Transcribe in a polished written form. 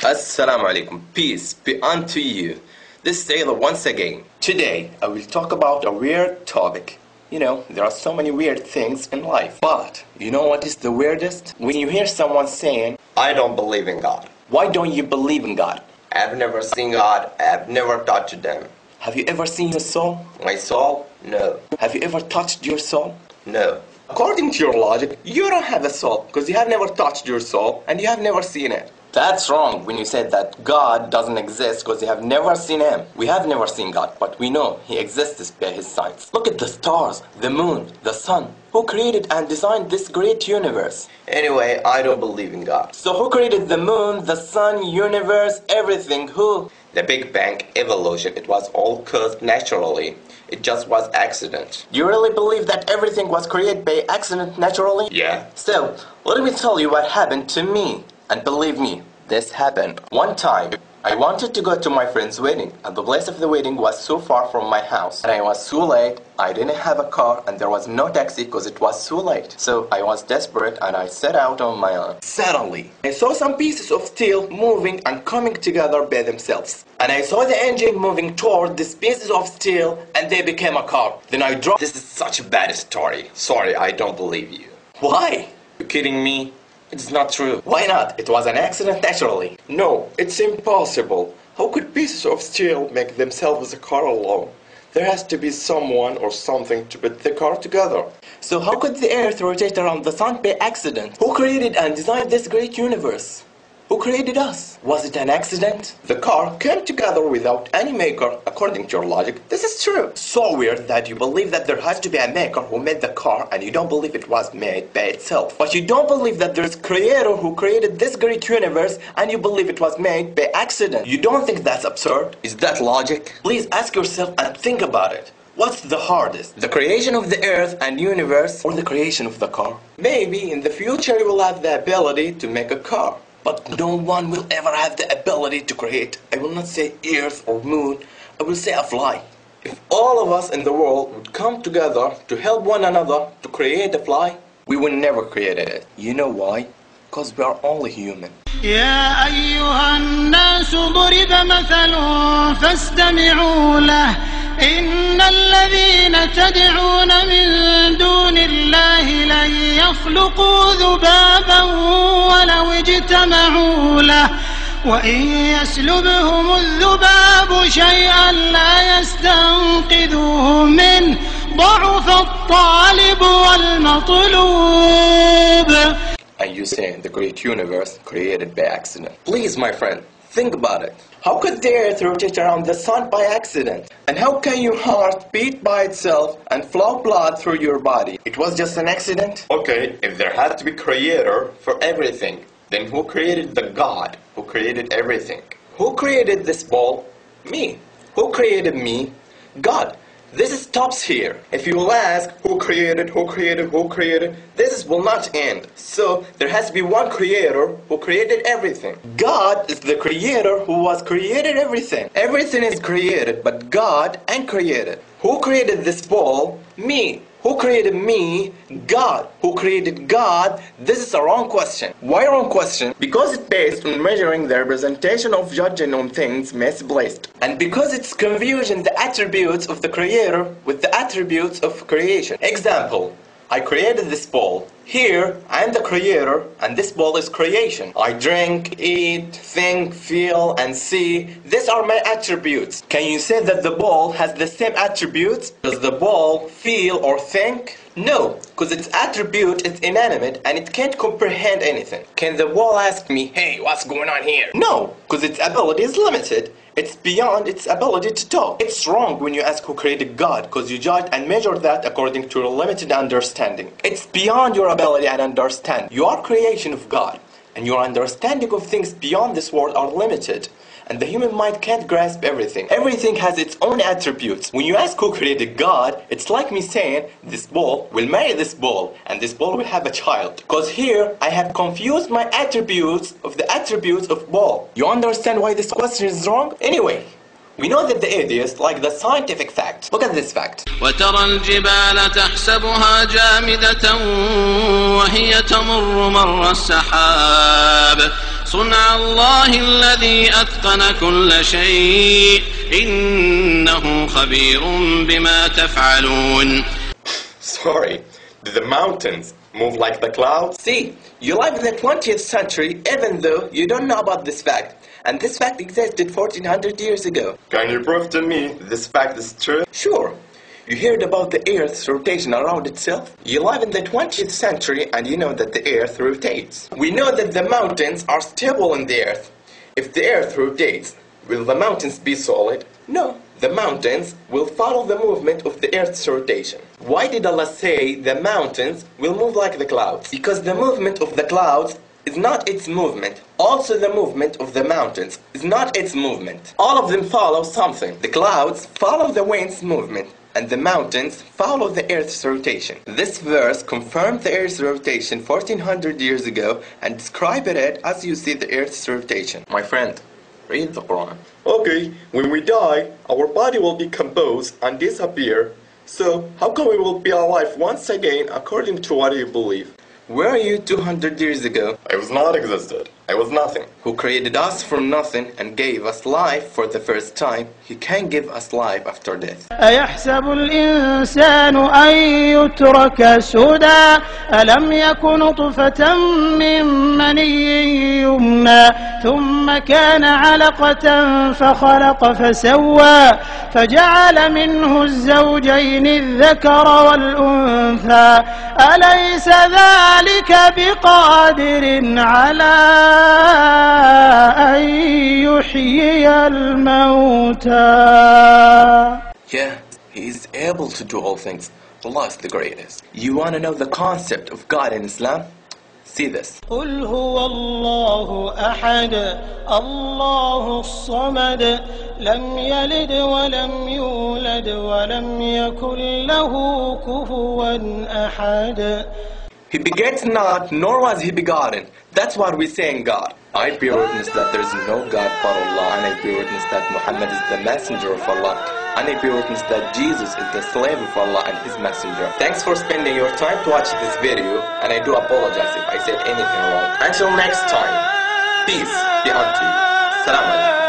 Assalamu alaikum. Peace be unto you. This is Taylor once again. Today I will talk about a weird topic. You know, there are so many weird things in life. But you know what is the weirdest? When you hear someone saying, I don't believe in God. Why don't you believe in God? I've never seen God. I've never touched them. Have you ever seen your soul? My soul? No. Have you ever touched your soul? No. According to your logic, you don't have a soul because you have never touched your soul and you have never seen it. That's wrong when you said that God doesn't exist because you have never seen Him. We have never seen God, but we know He exists by His signs. Look at the stars, the moon, the sun. Who created and designed this great universe? Anyway, I don't believe in God. So who created the moon, the sun, universe, everything? Who? The Big Bang, evolution, it was all caused naturally. It just was accident. You really believe that everything was created by accident naturally? Yeah. So, let me tell you what happened to me. And believe me, this happened. One time, I wanted to go to my friend's wedding, and the place of the wedding was so far from my house. And I was so late, I didn't have a car, and there was no taxi because it was so late. So I was desperate, and I set out on my own. Suddenly, I saw some pieces of steel moving and coming together by themselves. And I saw the engine moving toward these pieces of steel, and they became a car. Then I dropped. This is such a bad story. Sorry, I don't believe you. Why? You kidding me? It's not true. Why not? It was an accident naturally. No, it's impossible. How could pieces of steel make themselves a car alone? There has to be someone or something to put the car together. So how could the earth rotate around the sun by accident? Who created and designed this great universe? Who created us? Was it an accident? The car came together without any maker, according to your logic. This is true. So weird that you believe that there has to be a maker who made the car and you don't believe it was made by itself. But you don't believe that there's a creator who created this great universe and you believe it was made by accident. You don't think that's absurd? Is that logic? Please ask yourself and think about it. What's the hardest? The creation of the earth and universe or the creation of the car? Maybe in the future you will have the ability to make a car. But no one will ever have the ability to create. I will not say earth or moon, I will say a fly. If all of us in the world would come together to help one another to create a fly, we would never create it. You know why? Because we are only human. يا أيها الناس ضرب مثل فاستمعوا له إن الذين تدعون من دون الله لن يخلقوا ذبابا ولو اجتمعوا له وإن يسلبهم الذباب شيئا لا يستنقذوه منه ضعف الطالب والمطلوب. And you say the great universe created by accident. Please, my friend, think about it. How could the earth rotate around the sun by accident? And how can your heart beat by itself and flow blood through your body? It was just an accident? Okay, if there had to be creator for everything, then who created the God who created everything? Who created this ball? Me. Who created me? God. This stops here. If you will ask who created, this will not end. So there has to be one creator who created everything. God is the creator who was created everything. Everything is created, but God ain't created. Who created this ball? Me. Who created me? God. Who created God? This is a wrong question. Why wrong question? Because it's based on measuring the representation of judging on things misplaced. And because it's confusing the attributes of the creator with the attributes of creation. Example, I created this ball. Here, I am the creator, and this ball is creation. I drink, eat, think, feel, and see. These are my attributes. Can you say that the ball has the same attributes? Does the ball feel or think? No, because its attribute is inanimate and it can't comprehend anything. Can the ball ask me, hey, what's going on here? No, because its ability is limited. It's beyond its ability to talk. It's wrong when you ask who created God, because you judge and measure that according to your limited understanding. It's beyond your ability and understanding. You are creation of God, and your understanding of things beyond this world are limited. And the human mind can't grasp everything. Everything has its own attributes. When you ask who created God, it's like me saying, this ball will marry this ball, and this ball will have a child. Because here, I have confused my attributes of the attributes of ball. You understand why this question is wrong? Anyway, we know that the atheists like the scientific fact. Look at this fact. وترى الجبال تحسبها جامدة وهي تمر مر السحاب صنع الله الذي أتقن كل شيء إنه خبير بما تفعلون. Sorry, do the mountains move like the clouds? See, you live in the 20th century even though you don't know about this fact. And this fact existed 1400 years ago. Can you prove to me this fact is true? Sure. You heard about the Earth's rotation around itself? You live in the 20th century and you know that the Earth rotates. We know that the mountains are stable in the Earth. If the Earth rotates, will the mountains be solid? No. The mountains will follow the movement of the Earth's rotation. Why did Allah say the mountains will move like the clouds? Because the movement of the clouds is not its movement. Also the movement of the mountains is not its movement. All of them follow something. The clouds follow the wind's movement, and the mountains follow the Earth's rotation. This verse confirmed the Earth's rotation 1400 years ago and described it as you see the Earth's rotation. My friend, read the Quran. Okay, when we die, our body will decompose and disappear. So, how come we will be alive once again according to what you believe? Where are you 200 years ago? I was not existed. I was nothing. Who created us from nothing and gave us life for the first time, He can give us life after death. أيحسب الإنسان أن يترك سدى ألم يك نطفة من مني يمنى ثم كان علقة فخلق فسوى فجعل منه الزوجين الذكر والأنثى أليس ذلك بقادر على أن يحيي الموتى. Yeah, He is able to do all things. Allah is the greatest. You want to know the concept of God in Islam? See this. قل هو الله أحد الله الصمد لم يلد ولم يولد ولم يكن له كفوا أحد. He begets not, nor was He begotten. That's what we say in God. I bear witness that there is no God but Allah, and I bear witness that Muhammad is the messenger of Allah, and I bear witness that Jesus is the slave of Allah and His messenger. Thanks for spending your time to watch this video, and I do apologize if I said anything wrong. Until next time, peace be unto you. Salam alaikum.